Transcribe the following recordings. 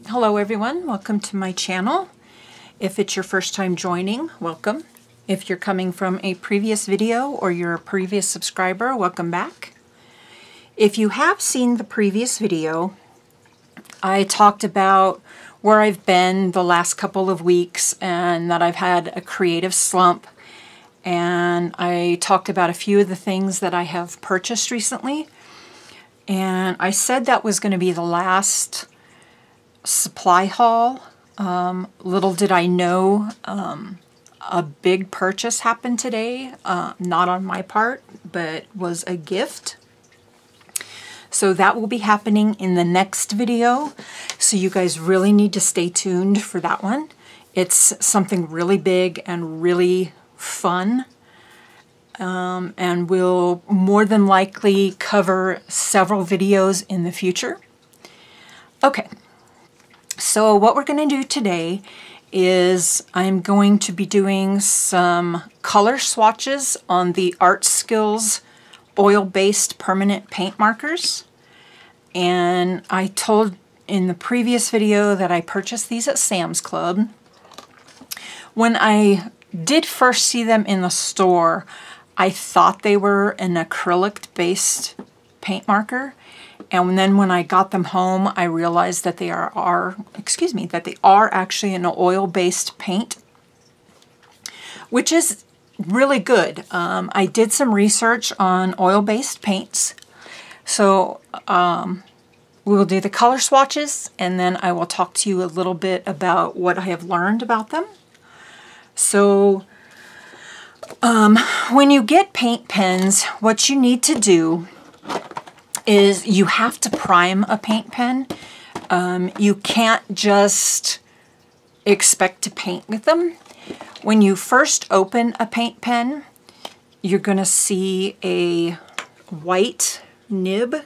Hello everyone, welcome to my channel. If it's your first time joining, welcome. If you're coming from a previous video or you're a previous subscriber, welcome back. If you have seen the previous video, I talked about where I've been the last couple of weeks and that I've had a creative slump. And I talked about a few of the things that I have purchased recently. And I said that was going to be the last supply haul. Little did I know a big purchase happened today, not on my part, but was a gift. So that will be happening in the next video. So you guys really need to stay tuned for that one. It's something really big and really fun. And we'll more than likely cover several videos in the future. Okay. So what we're going to do today is I'm going to be doing some color swatches on the ArtSkills oil-based permanent paint markers. And I told in the previous video that I purchased these at Sam's Club. When I did first see them in the store, I thought they were an acrylic-based paint marker. And then when I got them home, I realized that they are actually an oil-based paint, which is really good. I did some research on oil-based paints. So we will do the color swatches, and then I will talk to you a little bit about what I have learned about them. So when you get paint pens, what you need to do is you have to prime a paint pen. You can't just expect to paint with them. When you first open a paint pen, you're going to see a white nib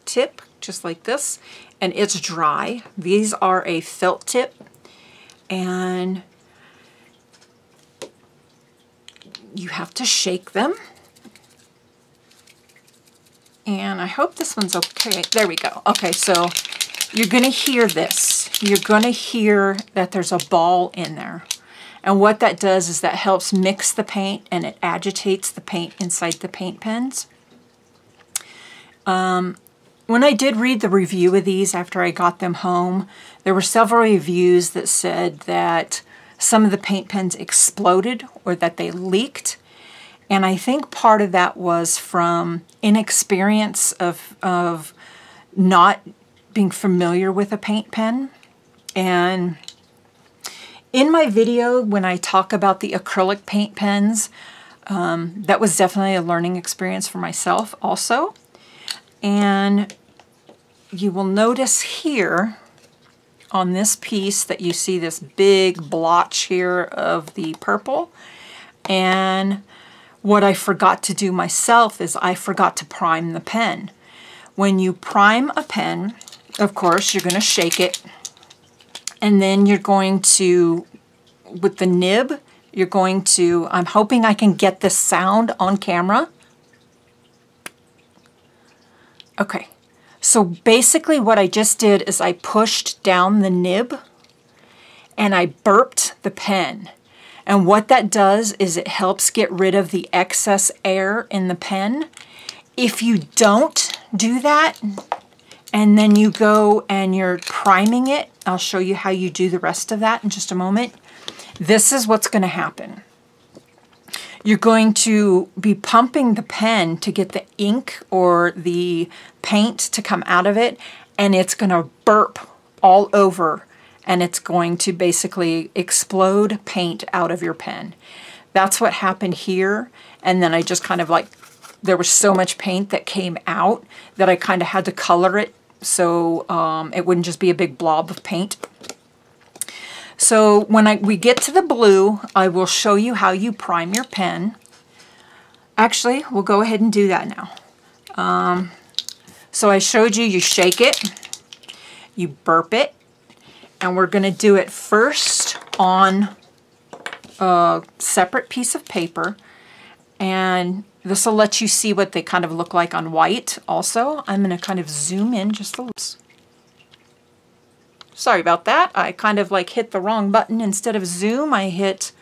tip, just like this, and it's dry. These are a felt tip, and you have to shake them. And I hope this one's okay. There we go. Okay, so you're going to hear this. You're going to hear that there's a ball in there. And what that does is that helps mix the paint and it agitates the paint inside the paint pens. When I did read the review of these after I got them home, there were several reviews that said that some of the paint pens exploded or that they leaked. And I think part of that was from inexperience of not being familiar with a paint pen. And in my video, when I talk about the acrylic paint pens, that was definitely a learning experience for myself also. And you will notice here on this piece that you see this big blotch here of the purple. And what I forgot to do myself is I forgot to prime the pen. When you prime a pen, of course, you're going to shake it. And then you're going to, with the nib, you're going to, I'm hoping I can get this sound on camera. Okay, so basically what I just did is I pushed down the nib and I burped the pen. And what that does is it helps get rid of the excess air in the pen. If you don't do that, and then you go and you're priming it, I'll show you how you do the rest of that in just a moment. This is what's going to happen. You're going to be pumping the pen to get the ink or the paint to come out of it, and it's going to burp all over. And it's going to basically explode paint out of your pen. That's what happened here. And then I just kind of like, there was so much paint that came out that I kind of had to color it so it wouldn't just be a big blob of paint. So when we get to the blue, I will show you how you prime your pen. Actually, we'll go ahead and do that now. So I showed you, you shake it, you burp it, and we're going to do it first on a separate piece of paper. And this will let you see what they kind of look like on white also. I'm going to kind of zoom in just a little. Sorry about that. I kind of like hit the wrong button. Instead of zoom, I hit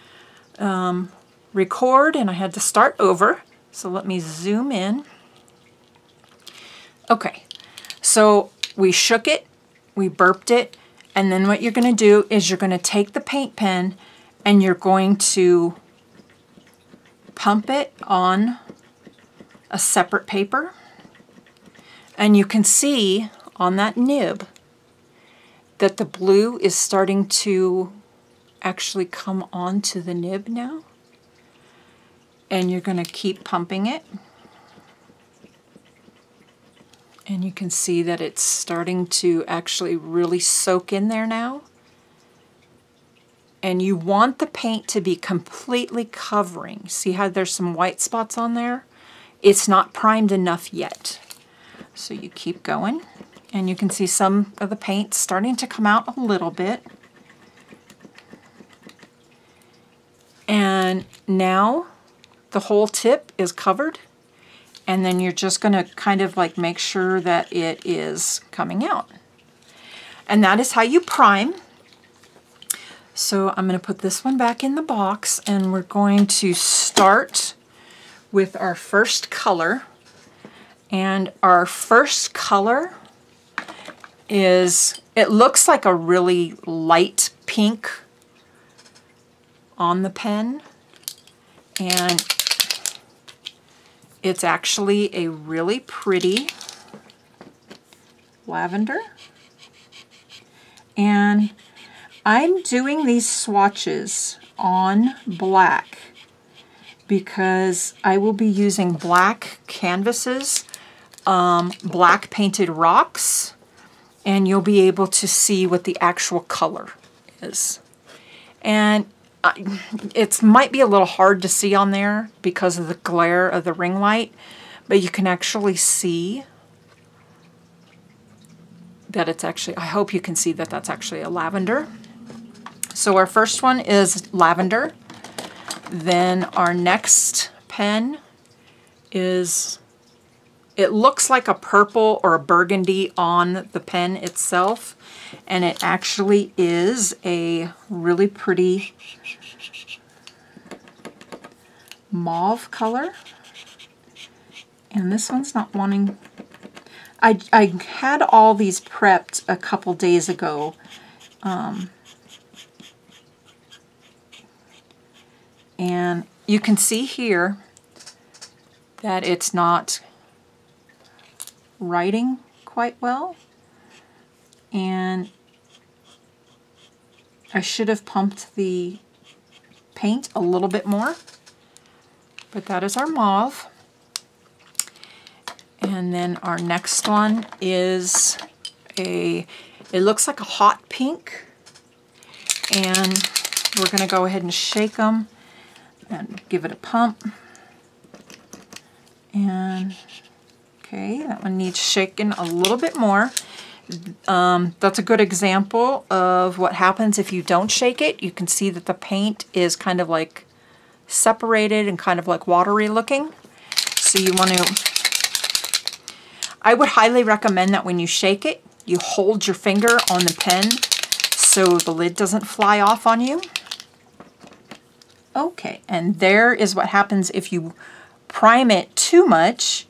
record and I had to start over. So let me zoom in. Okay, so we shook it, we burped it, and then what you're going to do is you're going to take the paint pen and you're going to pump it on a separate paper. And you can see on that nib that the blue is starting to actually come onto the nib now. And you're going to keep pumping it. And you can see that it's starting to actually really soak in there now. And you want the paint to be completely covering. See how there's some white spots on there? It's not primed enough yet. So you keep going. And you can see some of the paint starting to come out a little bit. And now the whole tip is covered. And then you're just going to kind of like make sure that it is coming out. And that is how you prime. So I'm going to put this one back in the box and we're going to start with our first color. And our first color is, it looks like a really light pink on the pen. And it's actually a really pretty lavender. And I'm doing these swatches on black because I will be using black canvases, black painted rocks, and you'll be able to see what the actual color is. And it might be a little hard to see on there because of the glare of the ring light, but you can actually see that it's actually, I hope you can see that that's actually a lavender. So our first one is lavender. Then our next pen is, it looks like a purple or a burgundy on the pen itself, and it actually is a really pretty mauve color. And this one's not wanting, I had all these prepped a couple days ago. And you can see here that it's not writing quite well. And I should have pumped the paint a little bit more. But that is our mauve. And then our next one is it looks like a hot pink. And we're going to go ahead and shake them and give it a pump. And okay, that one needs shaken a little bit more. That's a good example of what happens if you don't shake it. You can see that the paint is kind of like separated and kind of like watery looking. So you want to, I would highly recommend that when you shake it, you hold your finger on the pen so the lid doesn't fly off on you. Okay, and there is what happens if you prime it too much.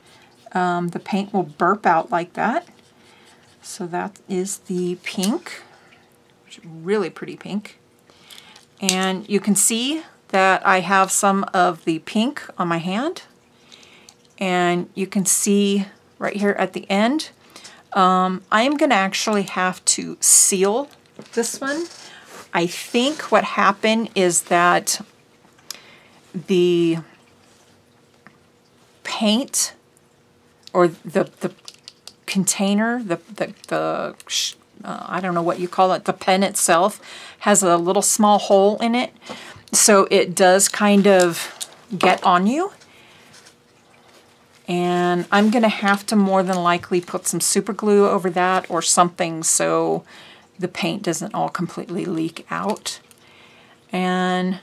The paint will burp out like that. So that is the pink, which is really pretty pink. And you can see that I have some of the pink on my hand. And you can see right here at the end, I'm going to actually have to seal this one. I think what happened is that the paint or the container, I don't know what you call it, the pen itself has a little small hole in it, so it does kind of get on you. And I'm going to have to more than likely put some super glue over that or something so the paint doesn't all completely leak out. And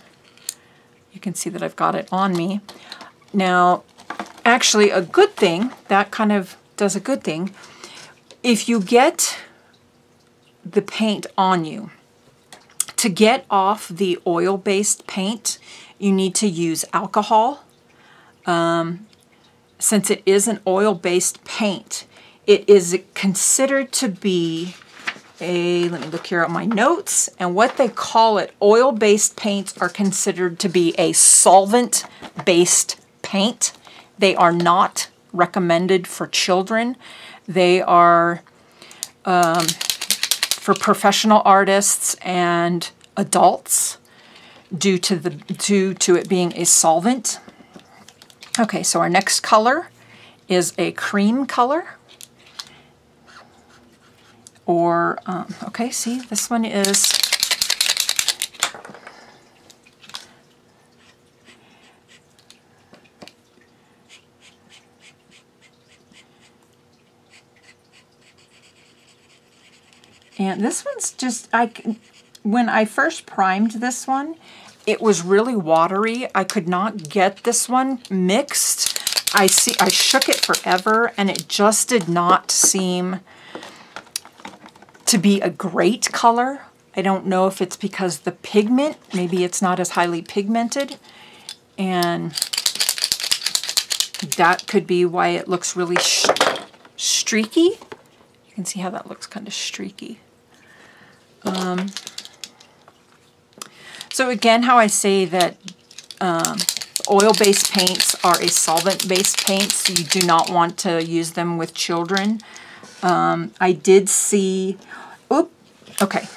you can see that I've got it on me. Now, actually a good thing, that kind of does a good thing. If you get the paint on you, to get off the oil-based paint, you need to use alcohol. Since it is an oil-based paint, it is considered to be let me look here at my notes, and what they call it, oil-based paints are considered to be a solvent-based paint. They are not recommended for children. They are for professional artists and adults due to it being a solvent. Okay, so our next color is a cream color. Or, okay, see, this one is, and this one's just, when I first primed this one, it was really watery. I could not get this one mixed. I shook it forever, and it just did not seem to be a great color. I don't know if it's because the pigment, maybe it's not as highly pigmented, and that could be why it looks really streaky. You can see how that looks kind of streaky. So again, how I say that oil-based paints are a solvent-based paint, so you do not want to use them with children. I did see, okay,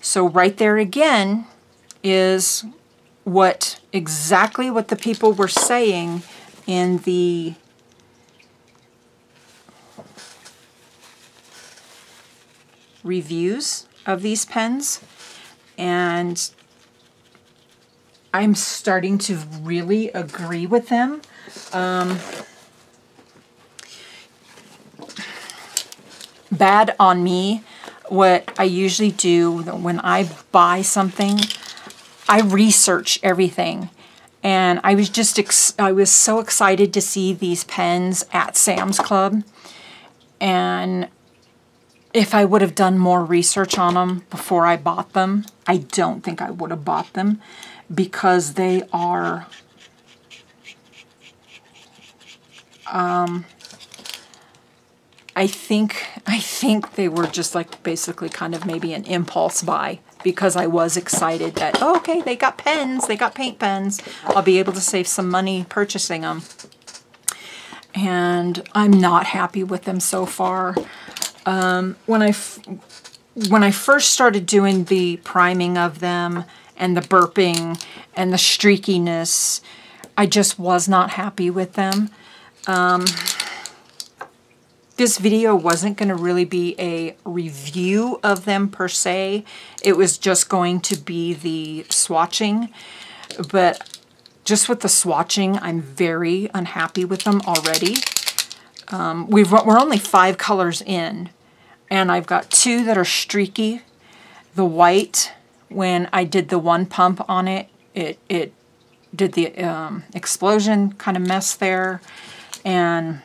so right there again is exactly what the people were saying in the reviews of these pens, and I'm starting to really agree with them. Bad on me. What I usually do when I buy something, I research everything. And I was so excited to see these pens at Sam's Club. And if I would have done more research on them before I bought them, I don't think I would have bought them, because they are I think they were just like basically kind of maybe an impulse buy, because I was excited that, oh, okay, they got pens, they got paint pens. I'll be able to save some money purchasing them. And I'm not happy with them so far. When I first started doing the priming of them and the burping and the streakiness, I just was not happy with them. This video wasn't going to really be a review of them per se. It was just going to be the swatching. But just with the swatching, I'm very unhappy with them already. We're only 5 colors in, and I've got 2 that are streaky. The white, when I did the one pump on it, it did the explosion kind of mess there, and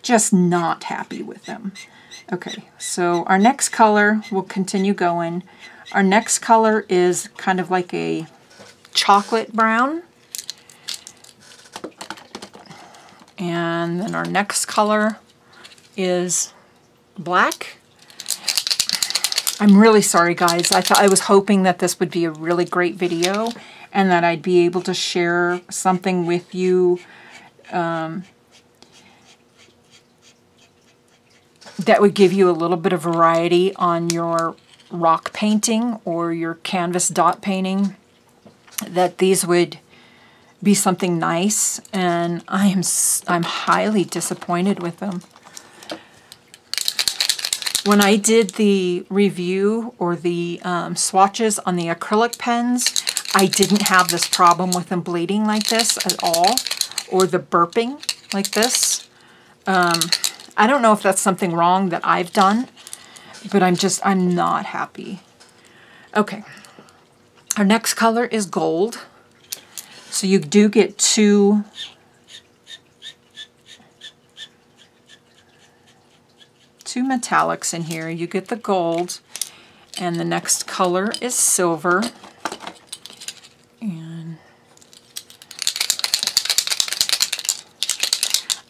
just not happy with them. Okay, so our next color, we'll continue going. Our next color is kind of like a chocolate brown. And then our next color is black. I'm really sorry, guys. I was hoping that this would be a really great video and that I'd be able to share something with you that would give you a little bit of variety on your rock painting or your canvas dot painting, that these would be something nice, and I'm highly disappointed with them. When I did the review or the swatches on the acrylic pens, I didn't have this problem with them bleeding like this at all, or the burping like this. I don't know if that's something wrong that I've done, but I'm not happy. Okay, our next color is gold. So you do get 2 two metallics in here. You get the gold, and the next color is silver. And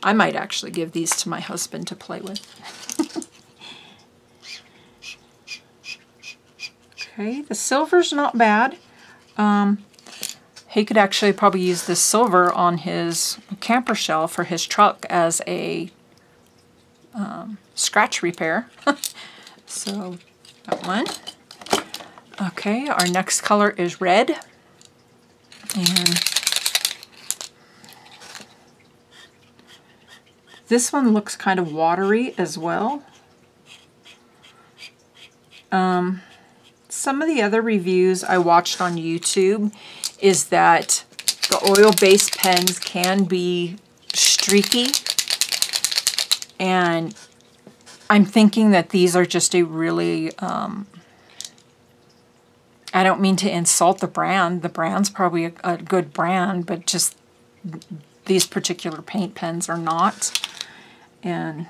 I might actually give these to my husband to play with. Okay, the silver's not bad. He could actually probably use this silver on his camper shell for his truck as a scratch repair. So that one. Okay, our next color is red. And this one looks kind of watery as well. Some of the other reviews I watched on YouTube is that the oil-based pens can be streaky, and I'm thinking that these are just a really, I don't mean to insult the brand. The brand's probably a good brand, but just these particular paint pens are not. And,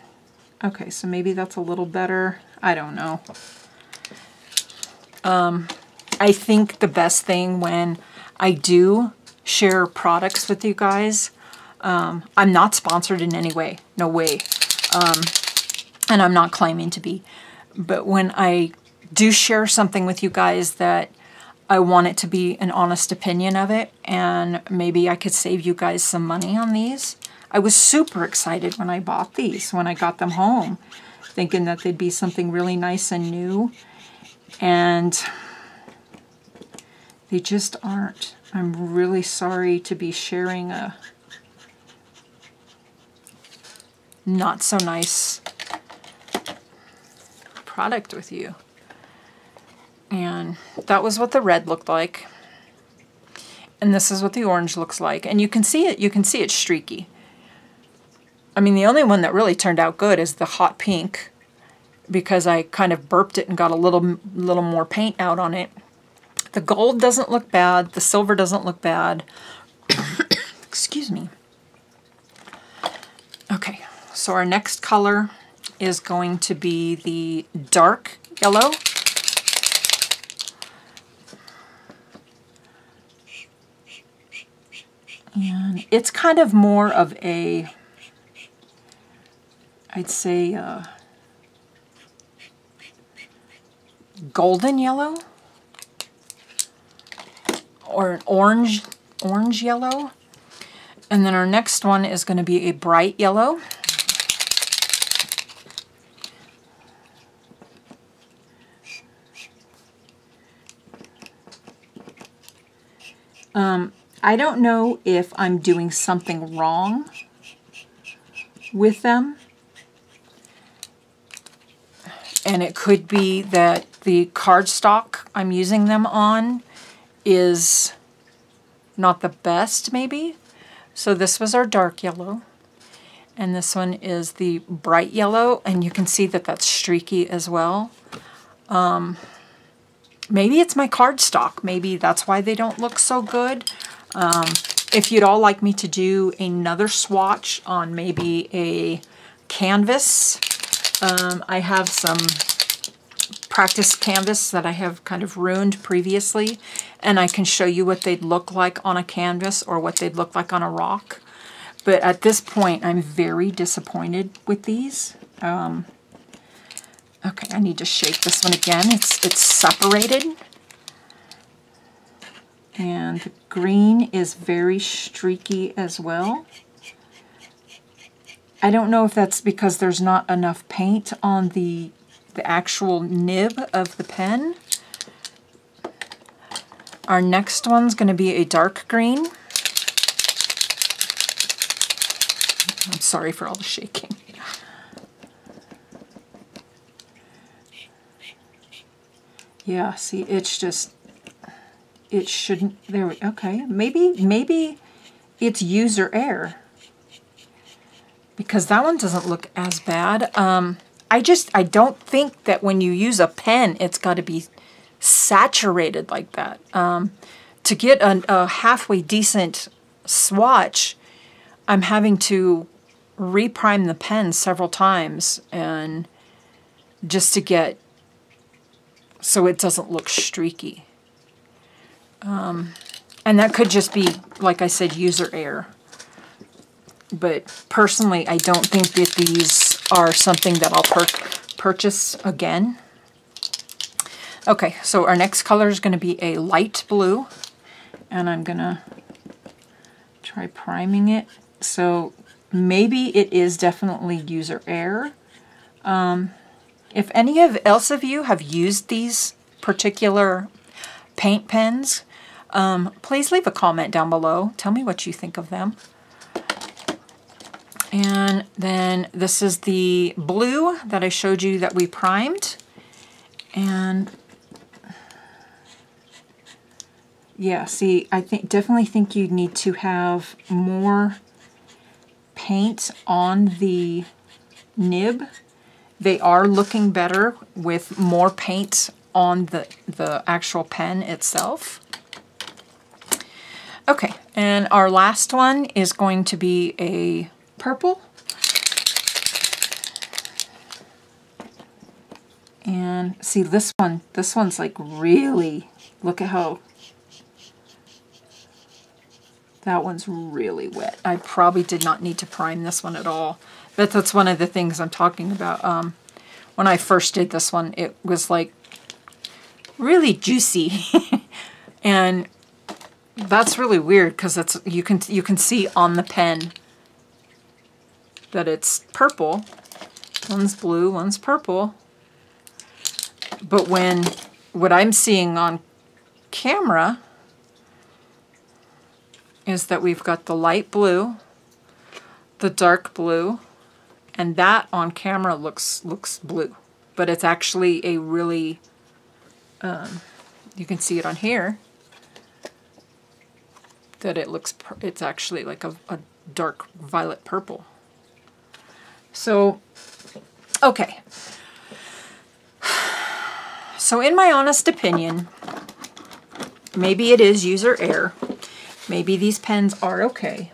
okay, so maybe that's a little better. I don't know. I think the best thing when I do share products with you guys, I'm not sponsored in any way, no way, and I'm not claiming to be, but when I do share something with you guys that I want it to be an honest opinion of it, and maybe I could save you guys some money on these. I was super excited when I bought these, when I got them home, thinking that they'd be something really nice and new. And they just aren't. I'm really sorry to be sharing a not so nice product with you. And that was what the red looked like. And this is what the orange looks like. And you can see it, it's streaky. I mean, the only one that really turned out good is the hot pink, because I kind of burped it and got a little more paint out on it. The gold doesn't look bad. The silver doesn't look bad. Excuse me. Okay, so our next color is going to be the dark yellow. And it's kind of more of a, I'd say, golden yellow or an orange yellow. And then our next one is going to be a bright yellow. I don't know if I'm doing something wrong with them. And it could be that the cardstock I'm using them on is not the best, maybe. So this was our dark yellow. And this one is the bright yellow. And you can see that that's streaky as well. Maybe it's my cardstock. Maybe that's why they don't look so good. If you'd all like me to do another swatch on maybe a canvas, I have some practice canvas that I have kind of ruined previously, and I can show you what they'd look like on a canvas or what they'd look like on a rock. But at this point, I'm very disappointed with these. Okay, I need to shake this one again. It's separated. And the green is very streaky as well. I don't know if that's because there's not enough paint on the actual nib of the pen. Our next one's going to be a dark green. I'm sorry for all the shaking. Yeah, see, it's just, it shouldn't, there we, okay, maybe it's user error, because that one doesn't look as bad. I don't think that when you use a pen, it's got to be saturated like that. To get a halfway decent swatch, I'm having to reprime the pen several times, and just to get so it doesn't look streaky. And that could just be, like I said, user error. But personally, I don't think that these are something that I'll purchase again. Okay, so our next color is going to be a light blue. And I'm going to try priming it. So maybe it is definitely user error. If any else of you have used these particular paint pens, please leave a comment down below. Tell me what you think of them. And then this is the blue that I showed you that we primed. And yeah, see, I definitely think you need to have more paint on the nib. They are looking better with more paint on the actual pen itself. Okay, and our last one is going to be a purple. And see this one's like really, look at how, that one's really wet. I probably did not need to prime this one at all. But that's one of the things I'm talking about. When I first did this one, it was like really juicy. And that's really weird because it's you can see on the pen that it's purple. One's blue, one's purple. But what I'm seeing on camera is that we've got the light blue, the dark blue, and that on camera looks blue. But it's actually a really, you can see it on here, that it's actually like a dark violet purple. So, okay. So in my honest opinion, maybe it is user error. Maybe these pens are okay.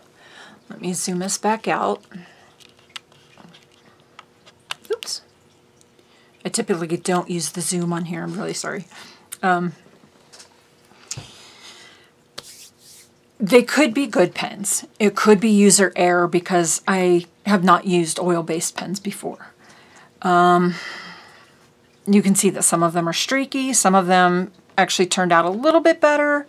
Let me zoom this back out. Oops. I typically don't use the zoom on here. I'm really sorry. They could be good pens. It could be user error because I have not used oil-based pens before. You can see that some of them are streaky. Some of them actually turned out a little bit better.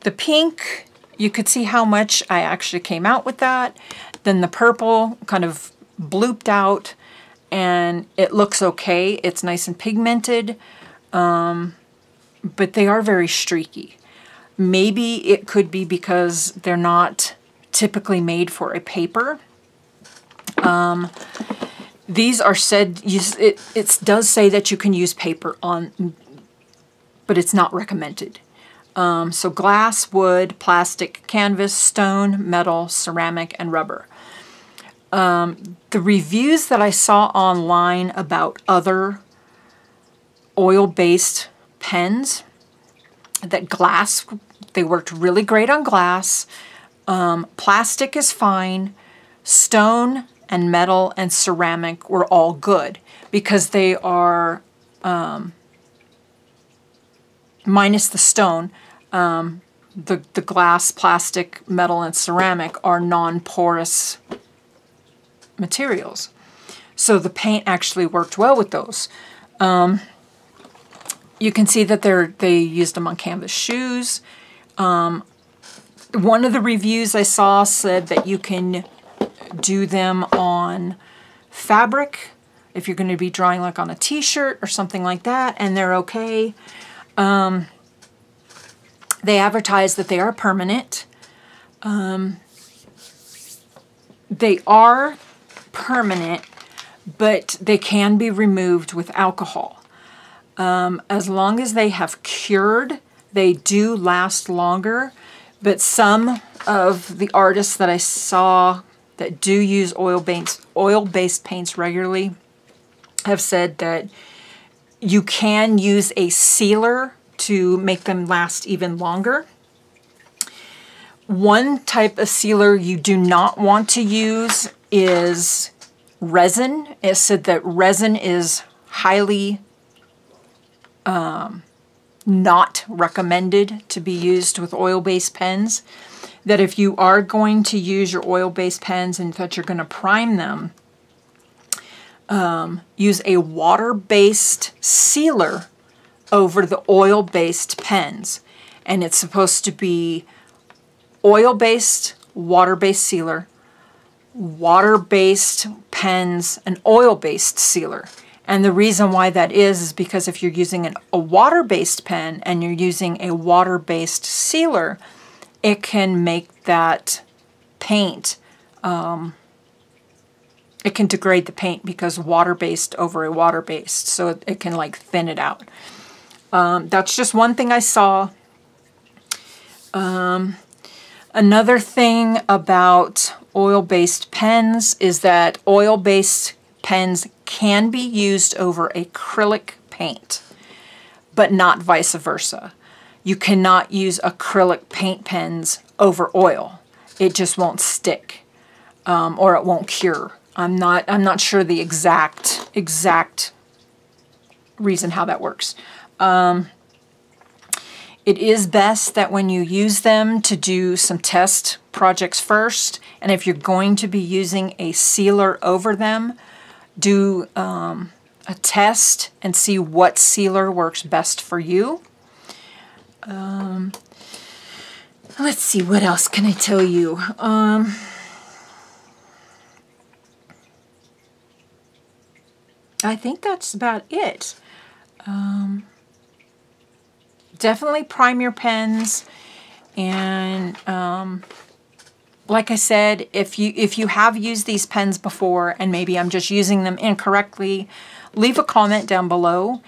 The pink, you could see how much I actually came out with that. Then the purple kind of blooped out and it looks okay. It's nice and pigmented, but they are very streaky. Maybe it could be because they're not typically made for a paper. These are said, it does say that you can use paper on, but it's not recommended. So glass, wood, plastic, canvas, stone, metal, ceramic, and rubber. The reviews that I saw online about other oil-based pens, that glass, they worked really great on glass. Plastic is fine. Stone and metal and ceramic were all good because they are, minus the stone, the glass, plastic, metal, and ceramic are non-porous materials. So the paint actually worked well with those. You can see that they used them on canvas shoes. One of the reviews I saw said that you can do them on fabric if you're going to be drawing like on a t-shirt or something like that, and they're okay. They advertise that they are permanent. They are permanent, but they can be removed with alcohol. As long as they have cured, they do last longer, but some of the artists that I saw that do use oil-based paints regularly have said that you can use a sealer to make them last even longer. One type of sealer you do not want to use is resin. It said that resin is highly not recommended to be used with oil-based pens. That if you are going to use your oil-based pens and that you're going to prime them, use a water-based sealer over the oil-based pens. And it's supposed to be oil-based, water-based sealer, water-based pens, and oil-based sealer. And the reason why that is because if you're using a water-based pen and you're using a water-based sealer, it can make that paint, it can degrade the paint because water-based over a water-based, so it can like thin it out. That's just one thing I saw. Another thing about oil-based pens is that oil-based pens can be used over acrylic paint, but not vice versa. You cannot use acrylic paint pens over oil. It just won't stick, or it won't cure. I'm not sure the exact reason how that works. It is best that when you use them to do some test projects first, and if you're going to be using a sealer over them, do a test and see what sealer works best for you. Let's see, what else can I tell you? I think that's about it. Definitely prime your pens, and like I said, if you have used these pens before and maybe I'm just using them incorrectly, leave a comment down below.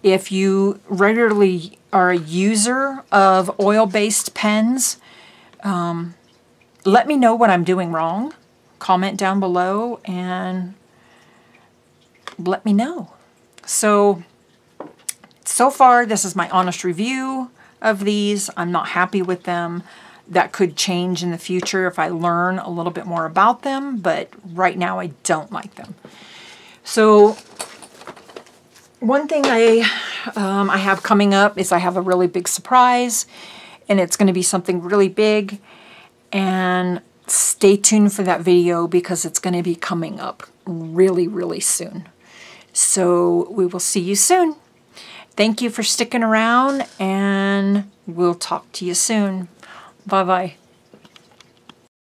If you regularly are a user of oil-based pens, let me know what I'm doing wrong. Comment down below and let me know. So far, this is my honest review of these. I'm not happy with them. That could change in the future if I learn a little bit more about them, but right now I don't like them. So one thing I have coming up is I have a really big surprise, and it's going to be something really big, and stay tuned for that video because it's going to be coming up really, really soon. So we will see you soon. Thank you for sticking around, and we'll talk to you soon. Bye-bye.